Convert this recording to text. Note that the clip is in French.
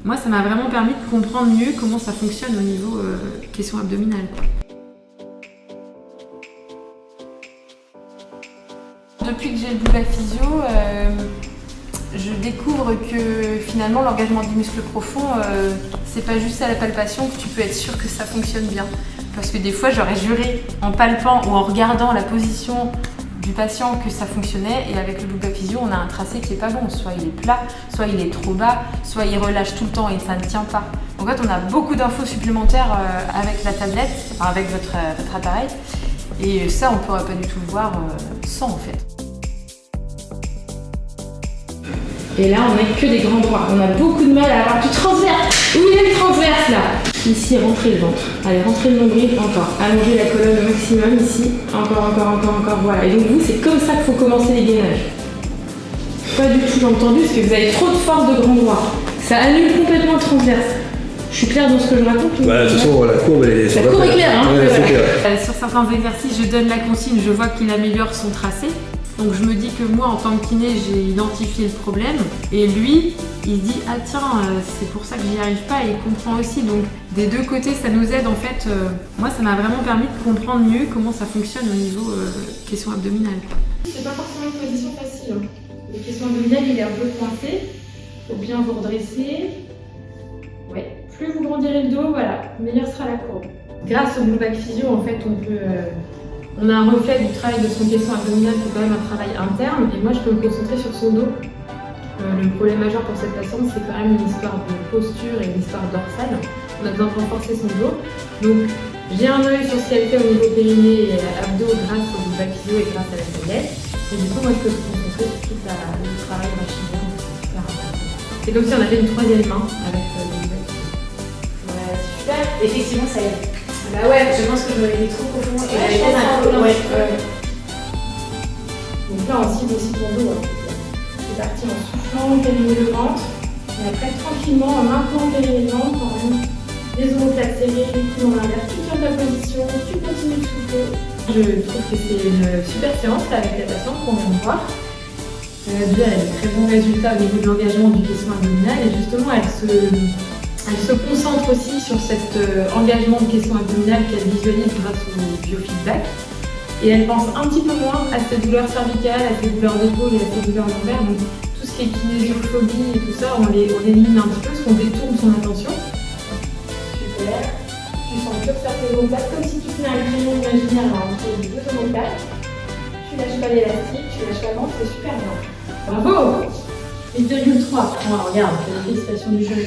Moi, ça m'a vraiment permis de comprendre mieux comment ça fonctionne au niveau question abdominale. Depuis que j'ai le Blueback Physio, je découvre que finalement l'engagement du muscle profond, c'est pas juste à la palpation que tu peux être sûr que ça fonctionne bien. Parce que des fois, j'aurais juré en palpant ou en regardant la position du patient que ça fonctionnait, et avec le Blueback Physio, on a un tracé qui est pas bon. Soit il est plat, soit il est trop bas, soit il relâche tout le temps et ça ne tient pas. Donc en fait, on a beaucoup d'infos supplémentaires avec la tablette, enfin, avec votre appareil, et ça, on pourrait pas du tout le voir sans en fait. Et là, on n'a que des grands droits. On a beaucoup de mal à avoir du transverse. Où il est le transverse là? Ici, rentrez le ventre. Allez, rentrez le nombril, encore. Allongez la colonne au maximum ici. Encore, voilà. Et donc vous, c'est comme ça qu'il faut commencer les gainages. Pas du tout entendu, parce que vous avez trop de force de grand droit. Ça annule complètement le transverse. Je suis claire dans ce que je raconte? Bah, de toute façon, la courbe, elle est... La courbe est claire, hein? Ouais, Voilà. clair. Sur certains exercices, je donne la consigne, je vois qu'il améliore son tracé. Donc je me dis que moi, en tant que kiné, j'ai identifié le problème. Et lui, il se dit « Ah tiens, c'est pour ça que j'y arrive pas » et il comprend aussi. Donc des deux côtés, ça nous aide en fait. Moi, ça m'a vraiment permis de comprendre mieux comment ça fonctionne au niveau question abdominale. C'est pas forcément une position facile. Les questions abdominales, il est un peu coincé. Il faut bien vous redresser. Ouais. Plus vous grandirez le dos, voilà, meilleure sera la courbe. Grâce au Blueback Physio, en fait, on a un reflet du travail de son caisson abdominal qui est quand même un travail interne, et moi je peux me concentrer sur son dos. Le problème majeur pour cette patiente, c'est quand même une histoire de posture et une histoire dorsale. On a besoin de renforcer son dos. Donc j'ai un œil sur ce qu'elle fait au niveau périnée et abdos grâce au Blueback Physio et grâce à la tablette. Et du coup, moi je peux me concentrer sur tout le travail machinaire. C'est comme si on avait une troisième main avec le Blueback Physio. Ouais, c'est super. Effectivement, ça aide. Bah ouais, je pense que je m'avais mis trop profond et j'avais peut-être un peu. Ouais. Donc là, on cible aussi ton dos. C'est parti en soufflant, périnée le ventre. Et après, tranquillement, en maintenant périnée le ventre, en remonte les omoplates serrées, les coudes en arrière, tu tiens ta position, tu continues de souffler. Je trouve que c'est une super séance là, avec la patiente qu'on vient de voir. Elle a de très bons résultats au niveau de l'engagement du caisson abdominal, et justement, elle se concentre aussi sur cet engagement de caisson abdominal qu'elle visualise grâce au biofeedback. Et elle pense un petit peu moins à ses douleurs cervicales, à ses douleurs d'épaule et à ses douleurs lombaires. Donc tout ce qui est kinésiophobie et tout ça, on élimine un petit peu parce qu'on détourne son attention. Super. Tu sens que ça tes omoplates comme si tu tenais un crayon imaginaire entre les deux omoplates. Tu lâches pas l'élastique, tu lâches pas le ventre, c'est super bien. Bravo! 8,3. Oh, regarde, félicitations du jeu.